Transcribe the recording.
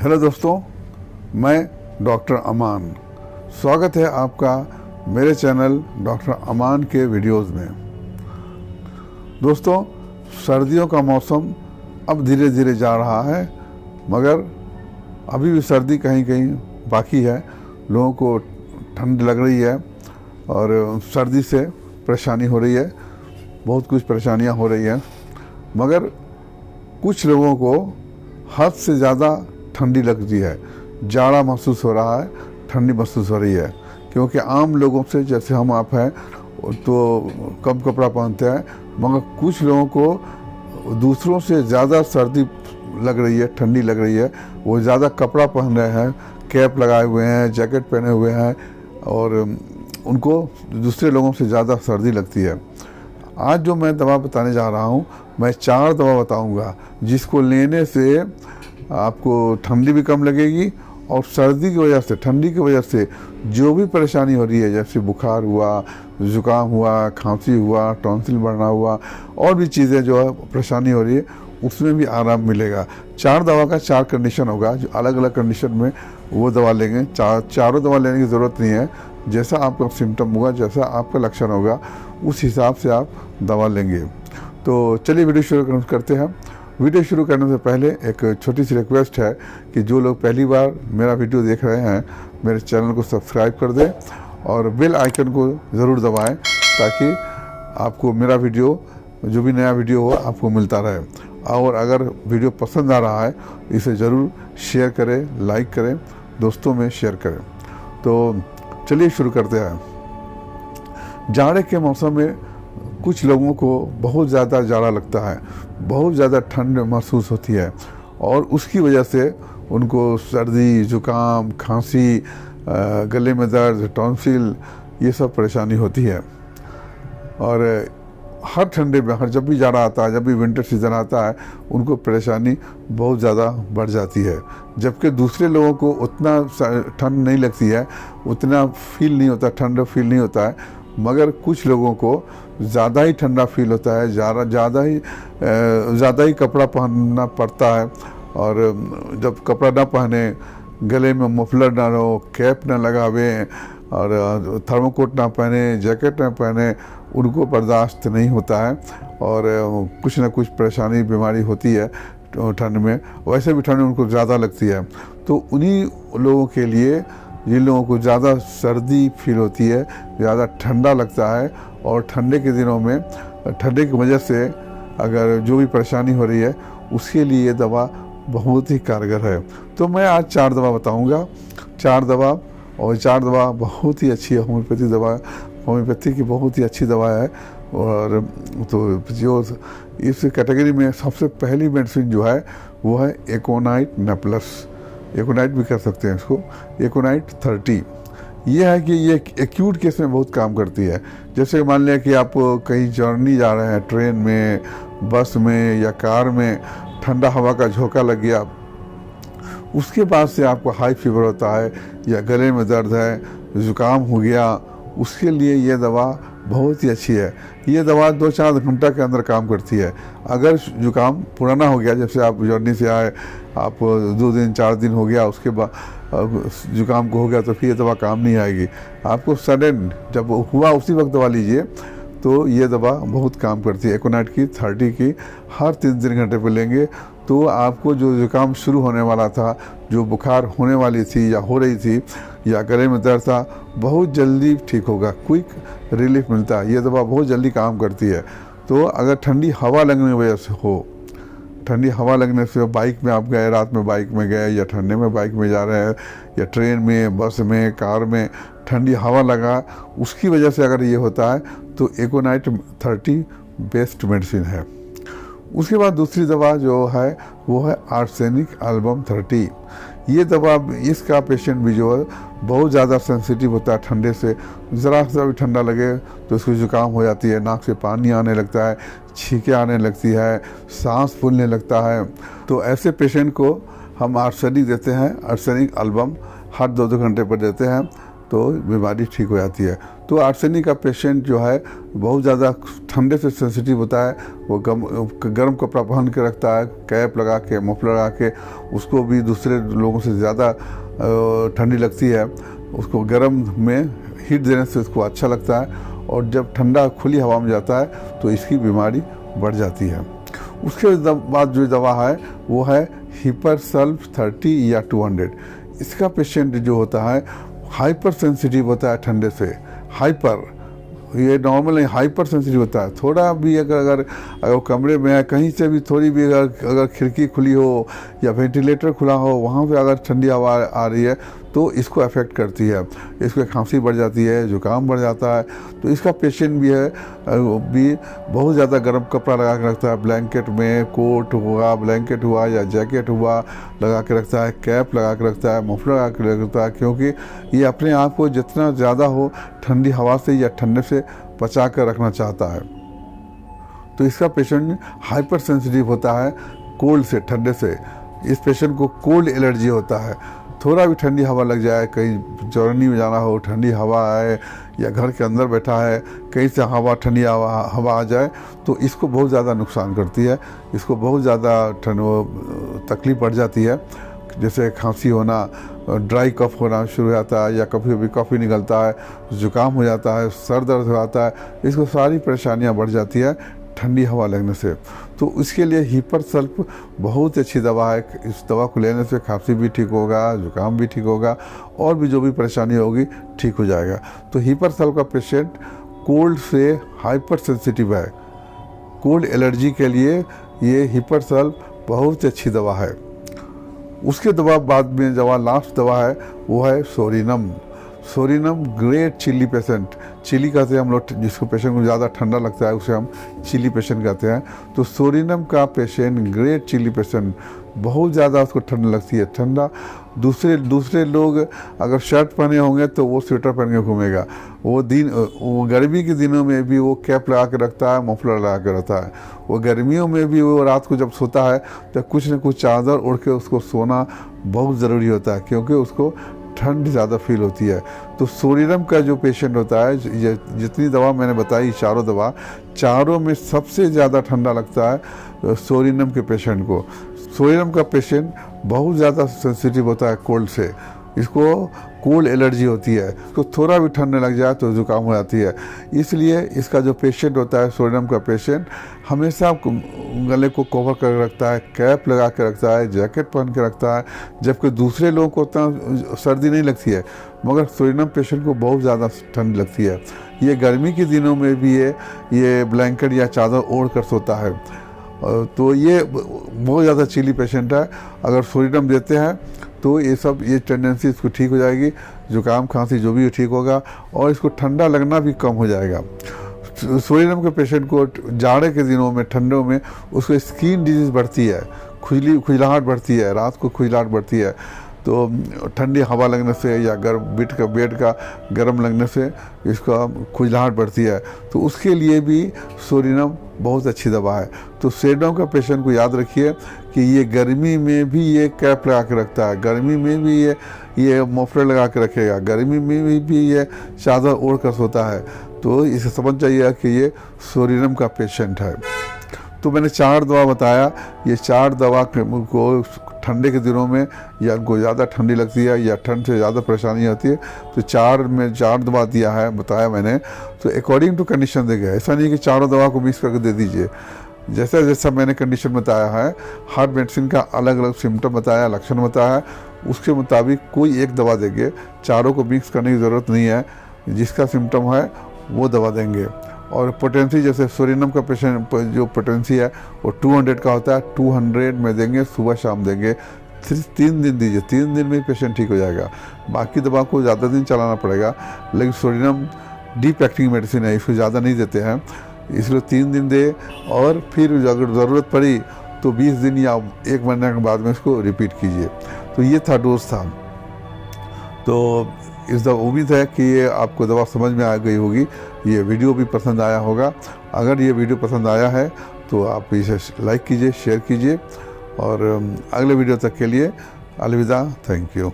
Hello दोस्तों, मैं doctor अमान। स्वागत है आपका मेरे चैनल डॉक्टर अमान के वीडियोस में। दोस्तों, सर्दियों का मौसम अब धीरे धीरे जा रहा है, मगर अभी भी सर्दी कहीं कहीं बाकी है। लोगों को ठंड लग रही है और सर्दी से परेशानी हो रही है, बहुत कुछ परेशानियां हो रही हैं। मगर कुछ लोगों को हद से ज़्यादा ठंडी लगती है, जाड़ा महसूस हो रहा है, ठंडी महसूस हो रही है। क्योंकि आम लोगों से, जैसे हम आप हैं, तो कम कपड़ा पहनते हैं, मगर कुछ लोगों को दूसरों से ज़्यादा सर्दी लग रही है, ठंडी लग रही है। वो ज़्यादा कपड़ा पहन रहे हैं, कैप लगाए हुए हैं, जैकेट पहने हुए हैं, और उनको दूसरे लोगों से ज़्यादा सर्दी लगती है। आज जो मैं दवा बताने जा रहा हूँ, मैं 4 दवा बताऊँगा जिसको लेने से आपको ठंडी भी कम लगेगी, और सर्दी की वजह से, ठंडी की वजह से जो भी परेशानी हो रही है, जैसे बुखार हुआ, ज़ुकाम हुआ, खांसी हुआ, टॉन्सिल बढ़ना हुआ, और भी चीज़ें जो है परेशानी हो रही है, उसमें भी आराम मिलेगा। 4 दवा का 4 कंडीशन होगा, जो अलग अलग कंडीशन में वो दवा लेंगे। चारों दवा लेने की ज़रूरत नहीं है। जैसा आपका सिम्टम होगा, जैसा आपका लक्षण होगा, उस हिसाब से आप दवा लेंगे। तो चलिए वीडियो शुरू करते हैं। वीडियो शुरू करने से पहले एक छोटी सी रिक्वेस्ट है कि जो लोग पहली बार मेरा वीडियो देख रहे हैं, मेरे चैनल को सब्सक्राइब कर दें और बेल आइकन को ज़रूर दबाएं, ताकि आपको मेरा वीडियो, जो भी नया वीडियो हो, आपको मिलता रहे। और अगर वीडियो पसंद आ रहा है, इसे ज़रूर शेयर करें, लाइक करें, दोस्तों में शेयर करें। तो चलिए शुरू करते हैं। जाड़े के मौसम में कुछ लोगों को बहुत ज़्यादा जाड़ा लगता है, बहुत ज़्यादा ठंड महसूस होती है, और उसकी वजह से उनको सर्दी, ज़ुकाम, खांसी, गले में दर्द, टॉन्सिल, ये सब परेशानी होती है। और हर ठंडे में, जब भी जाड़ा आता है, जब भी विंटर सीज़न आता है, उनको परेशानी बहुत ज़्यादा बढ़ जाती है। जबकि दूसरे लोगों को उतना ठंड नहीं लगती है, उतना फील नहीं होता, ठंड फील नहीं होता है, मगर कुछ लोगों को ज़्यादा ही ठंडा फील होता है, ज़्यादा ही कपड़ा पहनना पड़ता है। और जब कपड़ा ना पहने, गले में मफलर ना हो, कैप ना लगावे, और थर्मोकोट ना पहने, जैकेट ना पहने, उनको बर्दाश्त नहीं होता है, और कुछ ना कुछ परेशानी, बीमारी होती है ठंड में। वैसे भी ठंड उनको ज़्यादा लगती है। तो उन्हीं लोगों के लिए, जिन लोगों को ज़्यादा सर्दी फील होती है, ज़्यादा ठंडा लगता है, और ठंडे के दिनों में, ठंडे की वजह से अगर जो भी परेशानी हो रही है, उसके लिए ये दवा बहुत ही कारगर है। तो मैं आज 4 दवा बताऊंगा, 4 दवा, और 4 दवा बहुत ही अच्छी है। होम्योपैथी की बहुत ही अच्छी दवा है। और तो जो इस कैटेगरी में सबसे पहली मेडिसिन जो है, वो है एकोनाइट नेप्लस। एकोनाइट भी कर सकते हैं इसको, एकोनाइट 30। ये है कि ये एक्यूट केस में बहुत काम करती है। जैसे मान लिया कि आप कहीं जर्नी जा रहे हैं, ट्रेन में, बस में या कार में, ठंडा हवा का झोंका लग गया, उसके बाद से आपको हाई फीवर होता है, या गले में दर्द है, ज़ुकाम हो गया, उसके लिए ये दवा बहुत ही अच्छी है। ये दवा 2-4 घंटा के अंदर काम करती है। अगर जुकाम पुराना हो गया, जैसे आप जर्नी से आए, आप 2 दिन 4 दिन हो गया, उसके बाद जुकाम को हो गया, तो फिर ये दवा काम नहीं आएगी। आपको सडन जब हुआ उसी वक्त दवा लीजिए, तो ये दवा बहुत काम करती है। एकोनाइट की 30 की हर 3-3 घंटे पे लेंगे, तो आपको जो जुकाम शुरू होने वाला था, जो बुखार होने वाली थी या हो रही थी, या गले में दर्द था, बहुत जल्दी ठीक होगा, क्विक रिलीफ मिलता है। ये दवा बहुत जल्दी काम करती है। तो अगर ठंडी हवा लगने की वजह से हो, ठंडी हवा लगने से, बाइक में आप गए, रात में बाइक में गए, या ठंडे में बाइक में जा रहे हैं, या ट्रेन में, बस में, कार में ठंडी हवा लगा, उसकी वजह से अगर ये होता है, तो एकोनाइट 30 बेस्ट मेडिसिन है। उसके बाद दूसरी दवा जो है, वो है आर्सेनिक एल्बम 30। ये दवा, इसका पेशेंट भी जो है बहुत ज़्यादा सेंसिटिव होता है ठंडे से। ज़रा सा भी ठंडा लगे तो उसको जुकाम हो जाती है, नाक से पानी आने लगता है, छींकें आने लगती है, सांस फूलने लगता है। तो ऐसे पेशेंट को हम आर्सेनिक देते हैं, आर्सेनिक एल्बम हर 2-2 घंटे पर देते हैं, तो बीमारी ठीक हो जाती है। तो आर्सेनिक का पेशेंट जो है बहुत ज़्यादा ठंडे से सेंसिटिव होता है। वो गर्म कपड़ा पहन के रखता है, कैप लगा के, मफलर लगा के, उसको भी दूसरे लोगों से ज़्यादा ठंडी लगती है। उसको गर्म में हीट देने से उसको अच्छा लगता है, और जब ठंडा खुली हवा में जाता है तो इसकी बीमारी बढ़ जाती है। उसके बाद जो दवा है वो है हिपरसल्फ 30 या 200। इसका पेशेंट जो होता है हाइपर सेंसिटिव होता है ठंडे से। हाइपर, ये नॉर्मल नहीं, हाइपर सेंसिटिव होता है। थोड़ा भी अगर कमरे में है, कहीं से भी थोड़ी भी अगर खिड़की खुली हो या वेंटिलेटर खुला हो, वहाँ पे अगर ठंडी हवा आ रही है तो इसको अफेक्ट करती है। इसको खांसी बढ़ जाती है, जुकाम बढ़ जाता है। तो इसका पेशेंट भी है भी बहुत ज़्यादा गर्म कपड़ा लगा के रखता है, ब्लैंकेट में, कोट हुआ, ब्लैंकेट हुआ या जैकेट हुआ लगा के रखता है, कैप लगा के रखता है, मफलर लगा के रखता है, क्योंकि ये अपने आप को जितना ज़्यादा हो ठंडी हवा से या ठंडे से बचा कर रखना चाहता है। तो इसका पेशेंट हाइपर सेंसिटिव होता है कोल्ड से, ठंडे से। इस पेशेंट को कोल्ड एलर्जी होता है। थोड़ा भी ठंडी हवा लग जाए, कहीं चौरनी में जाना हो, ठंडी हवा आए, या घर के अंदर बैठा है, कहीं से ठंडी हवा आ जाए तो इसको बहुत ज़्यादा नुकसान करती है। इसको बहुत ज़्यादा तकलीफ बढ़ जाती है। जैसे खांसी होना, ड्राई कफ होना शुरू हो जाता है, या कभी कभी कॉफ़ी निकलता है, जुकाम हो जाता है, सर दर्द हो जाता है। इसको सारी परेशानियां बढ़ जाती है ठंडी हवा लगने से। तो इसके लिए हिपरसल्फ बहुत अच्छी दवा है। इस दवा को लेने से खांसी भी ठीक होगा, जुकाम भी ठीक होगा, और भी जो भी परेशानी होगी ठीक हो जाएगा। तो हिपरसल्फ का पेशेंट कोल्ड से हाइपर सेंसिटिव है। कोल्ड एलर्जी के लिए ये हिपरसल्फ बहुत अच्छी दवा है। उसके दवा बाद में दवा, लास्ट दवा है वो है psorinum. Psorinum great chilly patient, chilly कहते हैं हम लोग जिसको पेशेंट को ज़्यादा ठंडा लगता है उसे हम चिली पेशेंट कहते हैं। तो सोरिनम का पेशेंट ग्रेट चिली पेशेंट, बहुत ज़्यादा उसको ठंड लगती है। ठंडा दूसरे लोग अगर शर्ट पहने होंगे तो वो स्वेटर पहन के घूमेगा। वो गर्मी के दिनों में भी वो कैप लगा के रखता है, मफलर लगा के रखता है। वो गर्मियों में भी वो रात को जब सोता है तो कुछ न कुछ चादर ओढ़ के उसको सोना बहुत ज़रूरी होता है, क्योंकि उसको ठंड ज़्यादा फील होती है। तो सोरिनम का जो पेशेंट होता है, जितनी दवा मैंने बताई, चारों में सबसे ज़्यादा ठंडा लगता है सोरिनम के पेशेंट को। सोरिनम का पेशेंट बहुत ज़्यादा सेंसिटिव होता है कोल्ड से। इसको कोल्ड एलर्जी होती है, तो थोड़ा भी ठंड लग जाए तो जुकाम हो जाती है। इसलिए इसका जो पेशेंट होता है सोरिनम का पेशेंट, हमेशा गले को कवर कर रखता है, कैप लगा के रखता है, जैकेट पहन के रखता है, जबकि दूसरे लोगों को उतना सर्दी नहीं लगती है, मगर सोरिनम पेशेंट को बहुत ज़्यादा ठंड लगती है। ये गर्मी के दिनों में भी ये ब्लैंकेट या चादर ओढ़ कर सोता है। तो ये बहुत ज़्यादा चिली पेशेंट है। अगर सोरिनम देते हैं तो ये टेंडेंसी इसको ठीक हो जाएगी, जुकाम खांसी जो भी ठीक होगा, और इसको ठंडा लगना भी कम हो जाएगा। सोरिनम के पेशेंट को जाड़े के दिनों में, ठंडों में उसको स्किन डिजीज़ बढ़ती है, खुजलाहट बढ़ती है, रात को खुजलाहट बढ़ती है। तो ठंडी हवा लगने से या बेड का गर्म लगने से इसका खुजलाहट बढ़ती है। तो उसके लिए भी सोरिनम बहुत अच्छी दवा है। तो सोरिनम का पेशेंट को याद रखिए कि ये गर्मी में भी ये कैप लगा के रखता है, गर्मी में भी ये मफलर लगा के रखेगा, गर्मी में भी ये चादर ओढ़ कर सोता है। तो इसे समझ जाइए कि ये सोरिनम का पेशेंट है। तो मैंने 4 दवा बताया। ये 4 दवा को ठंडे के दिनों में, या उनको ज़्यादा ठंडी लगती है या ठंड से ज़्यादा परेशानी होती है, तो 4 दवा दिया है, बताया मैंने। तो अकॉर्डिंग टू कंडीशन देंगे, ऐसा नहीं कि चारों दवा को मिक्स करके दे दीजिए। जैसा जैसा मैंने कंडीशन बताया है, हर मेडिसिन का अलग अलग सिम्टम बताया, लक्षण बताया, उसके मुताबिक कोई एक दवा देंगे। चारों को मिक्स करने की ज़रूरत नहीं है, जिसका सिम्टम है वो दवा देंगे। और पोटेंसी, जैसे सोरिनम का पेशेंट जो पोटेंसी है वो 200 का होता है, 200 में देंगे, सुबह शाम देंगे। 3 दिन दीजिए, 3 दिन में पेशेंट ठीक हो जाएगा। बाकी दवा को ज़्यादा दिन चलाना पड़ेगा, लेकिन सोरिनम डीप एक्टिंग मेडिसिन है, इसको ज़्यादा नहीं देते हैं, इसलिए 3 दिन दे, और फिर अगर ज़रूरत पड़ी तो 20 दिन या 1 महीने के बाद में इसको रिपीट कीजिए। तो ये था डोज था। तो इस दवा उम्मीद है कि ये आपको दवा समझ में आ गई होगी, ये वीडियो भी पसंद आया होगा। अगर ये वीडियो पसंद आया है तो आप इसे लाइक कीजिए, शेयर कीजिए, और अगले वीडियो तक के लिए अलविदा। Thank you.